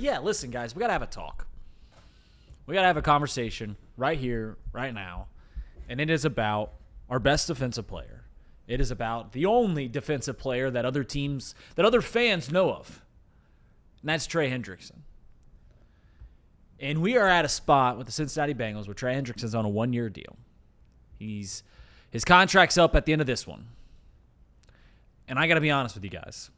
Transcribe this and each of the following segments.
yeah, listen, guys, we got to have a talk. We got to have a conversation right here, right now. And it is about our best defensive player. It is about the only defensive player that other teams, that other fans know of. And that's Trey Hendrickson. And we are at a spot with the Cincinnati Bengals where Trey Hendrickson's on a 1-year deal. His contract's up at the end of this one. And I got to be honest with you guys.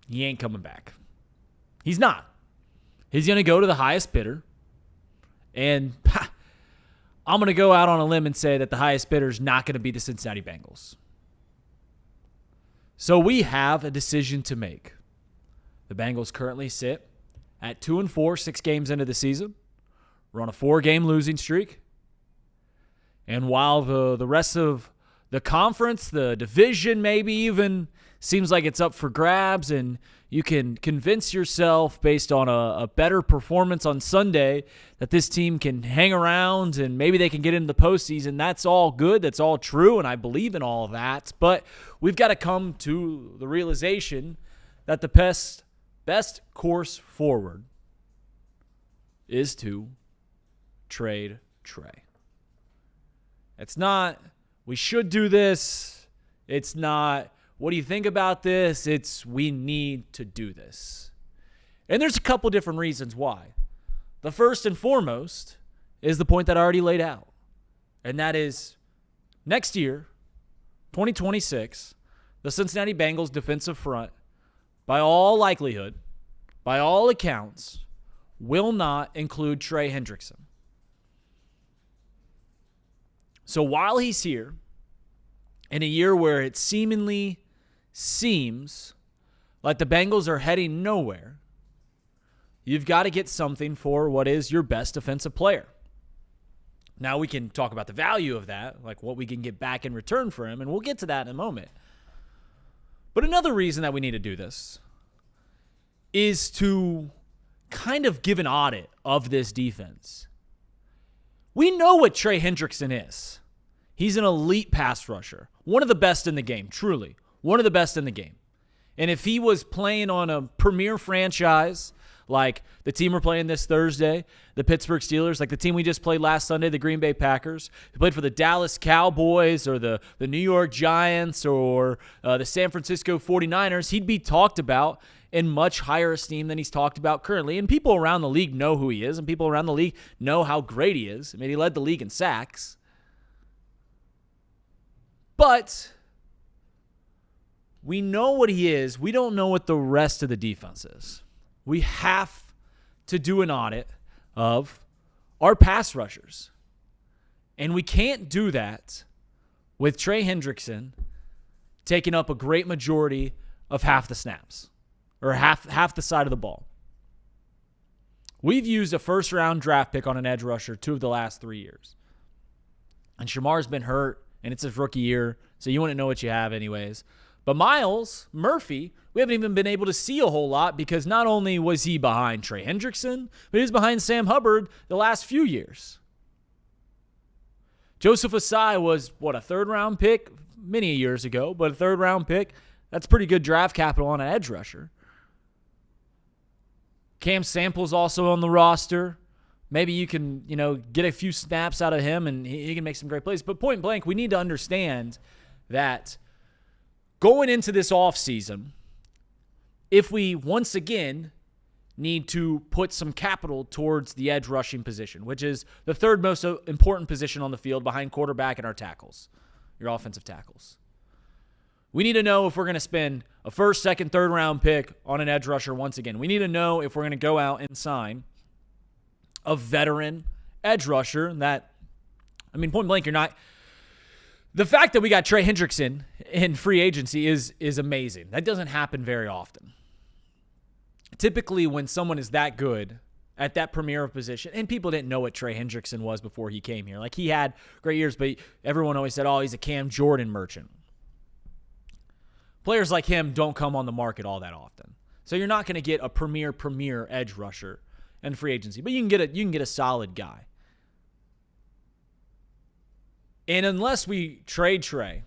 He ain't coming back. He's not. He's going to go to the highest bidder. And I'm going to go out on a limb and say that the highest bidder is not going to be the Cincinnati Bengals. So we have a decision to make. The Bengals currently sit at 2-4, 6 games into the season. We're on a 4-game losing streak. And while the rest of the conference, the division maybe even, seems like it's up for grabs, and you can convince yourself based on a better performance on Sunday that this team can hang around and maybe they can get into the postseason. That's all good. That's all true, and I believe in all of that. But we've got to come to the realization that the best course forward is to trade Trey. It's not, we should do this. It's not, what do you think about this? It's, we need to do this. And there's a couple different reasons why. The first and foremost is the point that I already laid out. And that is, next year, 2026, the Cincinnati Bengals defensive front, by all likelihood, by all accounts, will not include Trey Hendrickson. So while he's here, in a year where it seemingly seems like the Bengals are heading nowhere, you've got to get something for what is your best defensive player. Now we can talk about the value of that, like what we can get back in return for him, and we'll get to that in a moment. But another reason that we need to do this is to kind of give an audit of this defense. We know what Trey Hendrickson is. He's an elite pass rusher. One of the best in the game, truly. One of the best in the game. And if he was playing on a premier franchise, like the team we're playing this Thursday, the Pittsburgh Steelers, like the team we just played last Sunday, the Green Bay Packers, he played for the Dallas Cowboys or the New York Giants or the San Francisco 49ers, he'd be talked about in much higher esteem than he's talked about currently. And people around the league know who he is, and people around the league know how great he is. I mean, he led the league in sacks. But we know what he is. We don't know what the rest of the defense is. We have to do an audit of our pass rushers. And we can't do that with Trey Hendrickson taking up a great majority of half the snaps, or half the side of the ball. We've used a first-round draft pick on an edge rusher 2 of the last 3 years. And Shamar's been hurt, and it's his rookie year, so you wouldn't know what you have anyways. But Myles Murphy, we haven't even been able to see a whole lot because not only was he behind Trey Hendrickson, but he was behind Sam Hubbard the last few years. Joseph Asai was, a third-round pick many years ago, but a third-round pick, that's pretty good draft capital on an edge rusher. Cam Sample's also on the roster. Maybe you can, get a few snaps out of him and he can make some great plays. But point blank, we need to understand that going into this offseason, if we once again need to put some capital towards the edge rushing position, which is the third most important position on the field behind quarterback and our tackles, your offensive tackles. We need to know if we're going to spend a first, second, third round pick on an edge rusher once again. We need to know if we're going to go out and sign a veteran edge rusher that, point blank, you're not. The fact that we got Trey Hendrickson in free agency is amazing. That doesn't happen very often. Typically, when someone is that good at that premier position, and people didn't know what Trey Hendrickson was before he came here. Like, he had great years, but everyone always said, he's a Cam Jordan merchant. Players like him don't come on the market all that often. So you're not going to get a premier edge rusher in free agency, but you can get a solid guy. And unless we trade Trey,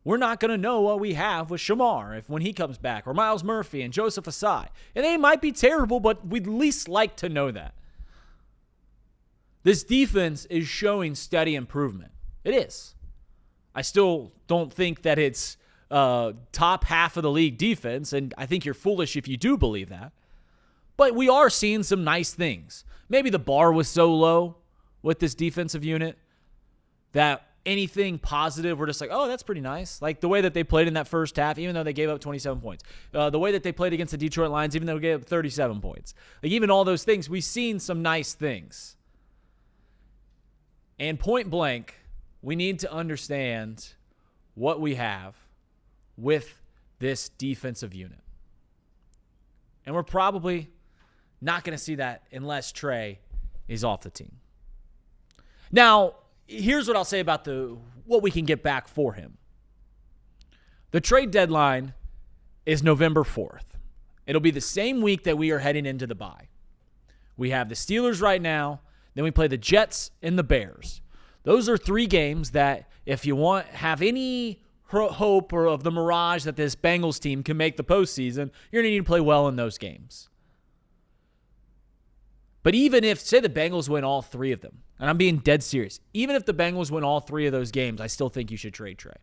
we're not going to know what we have with Shamar when he comes back, or Miles Murphy and Joseph Asai. And they might be terrible, but we'd at least like to know that. This defense is showing steady improvement. It is. I still don't think that it's top half of the league defense, and I think you're foolish if you do believe that. But we are seeing some nice things. Maybe the bar was so low with this defensive unit that anything positive, we're just like, oh, that's pretty nice. Like the way that they played in that first half, even though they gave up 27 points. The way that they played against the Detroit Lions, even though they gave up 37 points. Like even all those things, we've seen some nice things. And point blank, we need to understand what we have with this defensive unit. And we're probably not going to see that unless Trey is off the team. Now, here's what I'll say about what we can get back for him. The trade deadline is November 4th. It'll be the same week that we are heading into the bye. We have the Steelers right now. Then we play the Jets and the Bears. Those are 3 games that if you have any hope or of the mirage that this Bengals team can make the postseason, you're going to need to play well in those games. But even if, say the Bengals win all 3 of them, and I'm being dead serious, even if the Bengals win all 3 of those games, I still think you should trade Trey.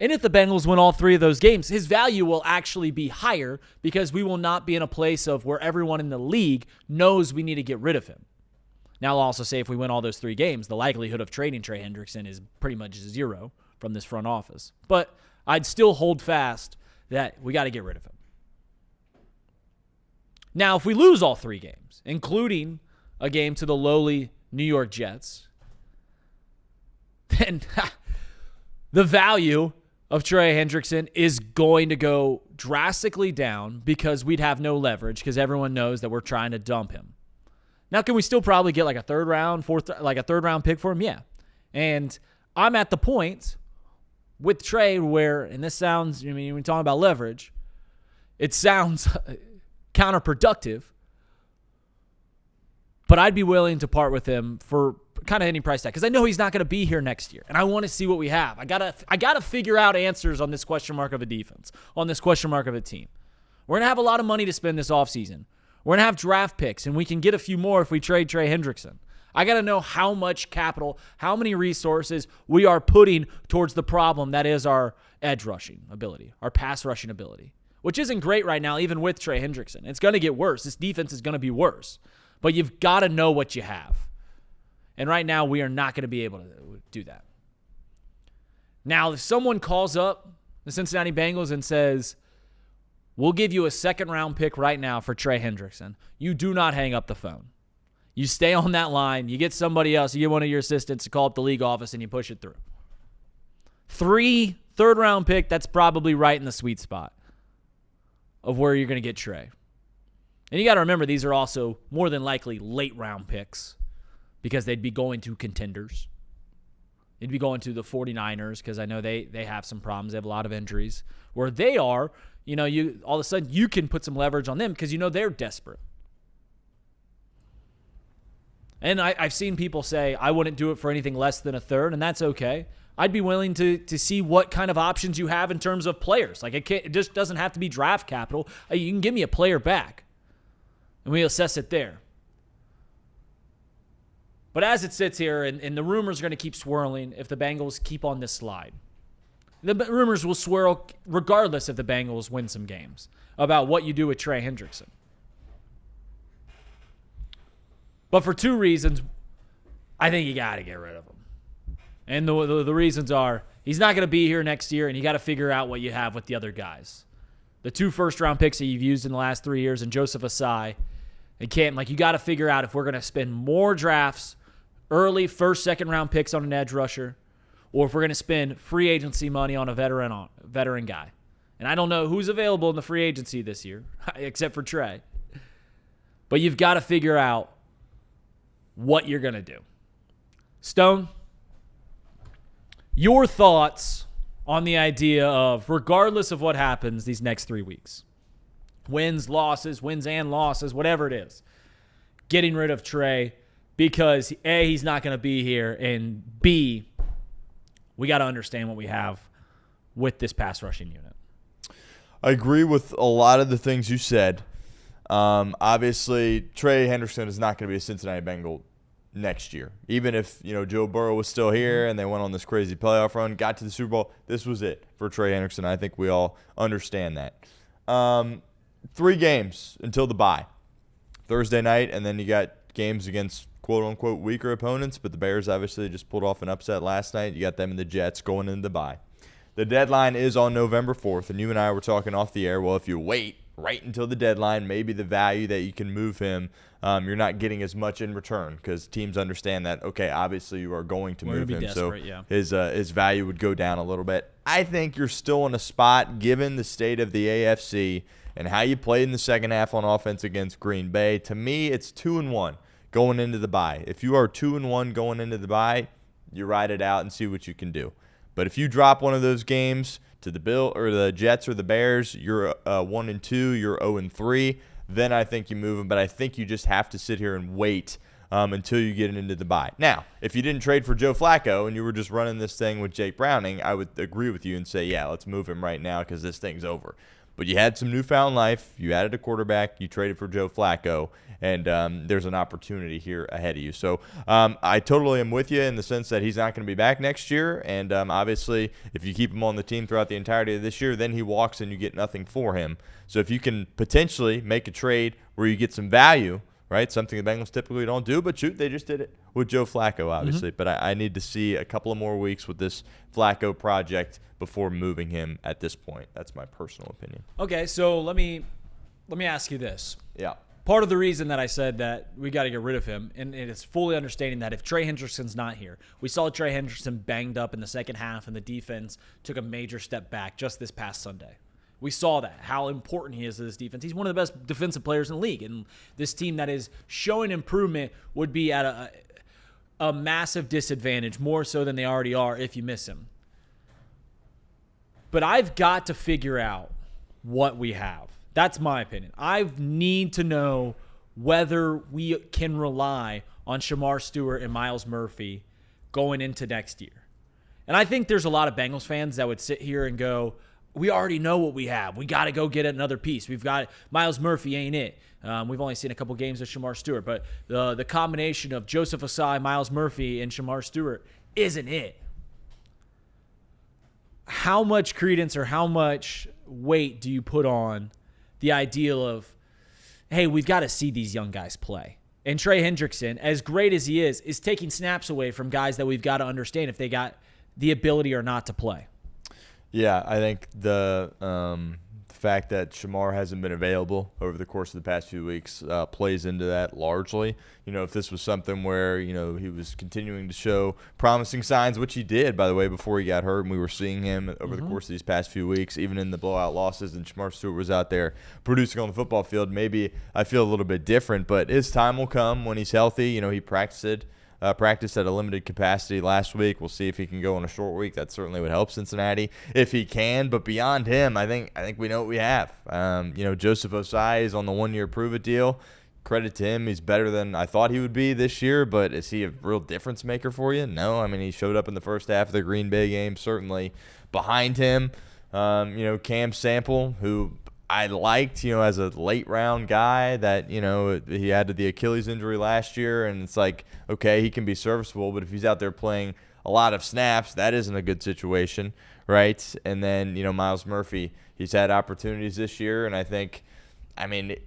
And if the Bengals win all 3 of those games, his value will actually be higher because we will not be in a place of where everyone in the league knows we need to get rid of him. Now, I'll also say if we win all those 3 games, the likelihood of trading Trey Hendrickson is pretty much 0 from this front office. But I'd still hold fast that we got to get rid of him. Now, if we lose all 3 games, including a game to the lowly New York Jets, then the value of Trey Hendrickson is going to go drastically down because we'd have no leverage because everyone knows that we're trying to dump him. Now, can we still probably get like a third round pick for him? Yeah. And I'm at the point with Trey where, and this sounds, when you're talking about leverage, it sounds counterproductive, but I'd be willing to part with him for kind of any price tag because I know he's not going to be here next year, and I want to see what we have. I gotta figure out answers on this question mark of a defense, on this question mark of a team. We're going to have a lot of money to spend this offseason. We're going to have draft picks, and we can get a few more if we trade Trey Hendrickson. I got to know how much capital, how many resources we are putting towards the problem that is our edge rushing ability, our pass rushing ability, which isn't great right now, even with Trey Hendrickson. It's going to get worse. This defense is going to be worse. But you've got to know what you have. And right now, we are not going to be able to do that. Now, if someone calls up the Cincinnati Bengals and says, we'll give you a second-round pick right now for Trey Hendrickson, you do not hang up the phone. You stay on that line. You get somebody else. You get one of your assistants to call up the league office, and you push it through. 3 third-round pick, that's probably right in the sweet spot of where you're going to get Trey. And you got to remember, these are also more than likely late-round picks because they'd be going to contenders. They'd be going to the 49ers because I know they have some problems. They have a lot of injuries. Where they are, you all of a sudden you can put some leverage on them because they're desperate. And I've seen people say, I wouldn't do it for anything less than a third, and that's okay. I'd be willing to see what kind of options you have in terms of players. Like it just doesn't have to be draft capital. You can give me a player back, and we assess it there. But as it sits here, and the rumors are going to keep swirling if the Bengals keep on this slide. The rumors will swirl regardless if the Bengals win some games about what you do with Trey Hendrickson. But for 2 reasons, I think you got to get rid of him. And the reasons are he's not going to be here next year, and you got to figure out what you have with the other guys. The 2 first-round picks that you've used in the last 3 years, and Joseph Asai and Canton, you got to figure out if we're going to spend more drafts, early first, second-round picks on an edge rusher, or if we're going to spend free agency money on a veteran guy. And I don't know who's available in the free agency this year, except for Trey. But you've got to figure out what you're going to do. Stone, your thoughts on the idea of, regardless of what happens these next 3 weeks, wins and losses, whatever it is, getting rid of Trey because A, he's not going to be here, and B, we got to understand what we have with this pass rushing unit. I agree with a lot of the things you said. Obviously, Trey Hendrickson is not going to be a Cincinnati Bengal next year. Even if, Joe Burrow was still here and they went on this crazy playoff run, got to the Super Bowl, this was it for Trey Hendrickson. I think we all understand that. 3 games until the bye. Thursday night, and then you got games against quote-unquote weaker opponents, but the Bears obviously just pulled off an upset last night. You got them and the Jets going into the bye. The deadline is on November 4th, and you and I were talking off the air. Well, if you wait right until the deadline, maybe the value that you can move him, you're not getting as much in return because teams understand that, okay, obviously you are going to move him, desperate, so yeah. his value would go down a little bit. I think you're still in a spot, given the state of the AFC and how you played in the second half on offense against Green Bay. To me, it's 2-1 going into the bye. If you are 2-1 going into the bye, you ride it out and see what you can do. But if you drop one of those games to the Bill or the Jets or the Bears, you're 1-2, you're 0-3. Then I think you move him. But I think you just have to sit here and wait until you get into the bye. Now, if you didn't trade for Joe Flacco and you were just running this thing with Jake Browning, I would agree with you and say, yeah, let's move him right now because this thing's over. But you had some newfound life. You added a quarterback. You traded for Joe Flacco. And there's an opportunity here ahead of you. So I totally am with you in the sense that he's not going to be back next year. And obviously, if you keep him on the team throughout the entirety of this year, then he walks and you get nothing for him. So if you can potentially make a trade where you get some value, right, something the Bengals typically don't do, but shoot, they just did it with Joe Flacco, obviously. But I need to see a couple of more weeks with this Flacco project before moving him at this point. That's my personal opinion. Okay, so let me ask you this. Yeah. Part of the reason that I said that we got to get rid of him, and it's fully understanding that if Trey Hendrickson's not here, we saw Trey Hendrickson banged up in the second half, and the defense took a major step back just this past Sunday. We saw that, how important he is to this defense. He's one of the best defensive players in the league, and this team that is showing improvement would be at a massive disadvantage, more so than they already are if you miss him. But I've got to figure out what we have. That's my opinion. I need to know whether we can rely on Shamar Stewart and Myles Murphy going into next year. And I think there's a lot of Bengals fans that would sit here and go, we already know what we have. We got to go get another piece. We've got Myles Murphy ain't it. We've only seen a couple games of Shamar Stewart, but the combination of Joseph Ossai, Myles Murphy, and Shamar Stewart isn't it. How much credence or how much weight do you put on the ideal of, hey, we've got to see these young guys play? And Trey Hendrickson, as great as he is taking snaps away from guys that we've got to understand if they got the ability or not to play. Yeah, I think the fact that Shamar hasn't been available over the course of the past few weeks plays into that largely. If this was something where, he was continuing to show promising signs, which he did, by the way, before he got hurt, and we were seeing him over the course of these past few weeks, even in the blowout losses, and Shamar Stewart was out there producing on the football field, maybe I feel a little bit different, but his time will come when he's healthy. He practiced at a limited capacity last week. We'll see if he can go on a short week. That certainly would help Cincinnati if he can. But beyond him, I think we know what we have. Joseph Ossai is on the 1-year prove-it deal. Credit to him. He's better than I thought he would be this year, but is he a real difference maker for you? No. He showed up in the first half of the Green Bay game, certainly. Behind him, Cam Sample, who I liked, as a late-round guy that, he had the Achilles injury last year, and it's like, okay, he can be serviceable, but if he's out there playing a lot of snaps, that isn't a good situation, right? And then, Myles Murphy, he's had opportunities this year, and I think,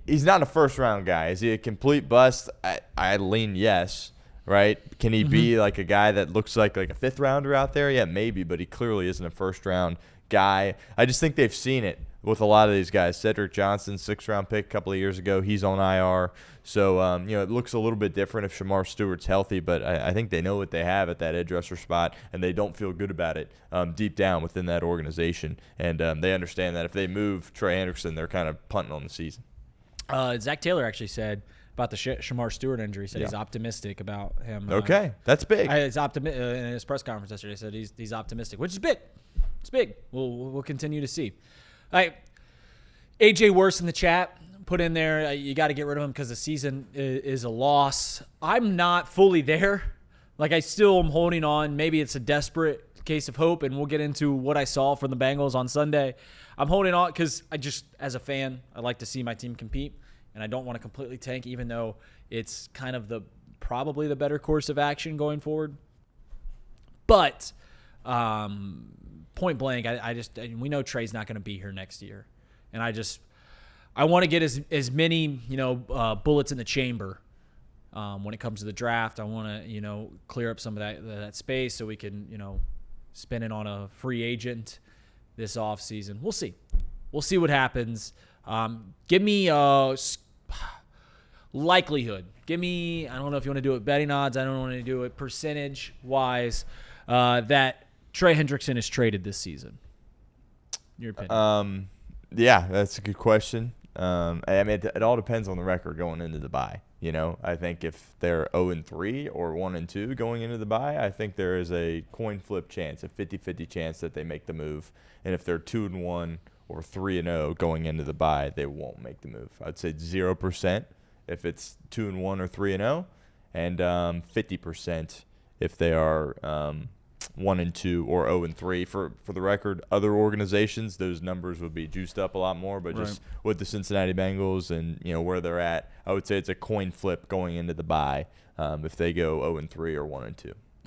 he's not a first-round guy. Is he a complete bust? I lean yes, right? Can he be like a guy that looks like a fifth-rounder out there? Yeah, maybe, but he clearly isn't a first-round guy. I just think they've seen it with a lot of these guys. Cedric Johnson, 6th-round pick a couple of years ago. He's on IR. So, it looks a little bit different if Shamar Stewart's healthy, but I think they know what they have at that edge rusher spot, and they don't feel good about it deep down within that organization. And they understand that if they move Trey Hendrickson, they're kind of punting on the season. Zach Taylor actually said about the Shamar Stewart injury, said he's optimistic about him. Okay, that's big. In his press conference yesterday, said he's optimistic, which is big. It's big. We'll continue to see. All right, AJ Worse in the chat put in there, you got to get rid of him because the season is a loss. I'm not fully there. I still am holding on. Maybe it's a desperate case of hope, and we'll get into what I saw from the Bengals on Sunday. I'm holding on because as a fan, I like to see my team compete, and I don't want to completely tank, even though it's kind of probably the better course of action going forward. But point blank, we know Trey's not going to be here next year, and I want to get as many bullets in the chamber when it comes to the draft. I want to clear up some of that space so we can spend it on a free agent this offseason. We'll see. We'll see what happens. Give me likelihood. Give me, I don't know if you want to do it betting odds. I don't want to do it percentage-wise, that Trey Hendrickson is traded this season. Your opinion? Yeah, that's a good question. I mean, it all depends on the record going into the bye. I think if they're 0-3 or 1-2 going into the bye, I think there is a coin flip chance, a 50-50 chance that they make the move. And if they're 2-1 or 3-0 going into the bye, they won't make the move. I'd say 0% if it's 2-1 or 3-0, and 50% if they are 1-2 or 0-3. For the record, other organizations, those numbers would be juiced up a lot more. But just with the Cincinnati Bengals and where they're at, I would say it's a coin flip going into the bye if they go 0-3 or 1-2.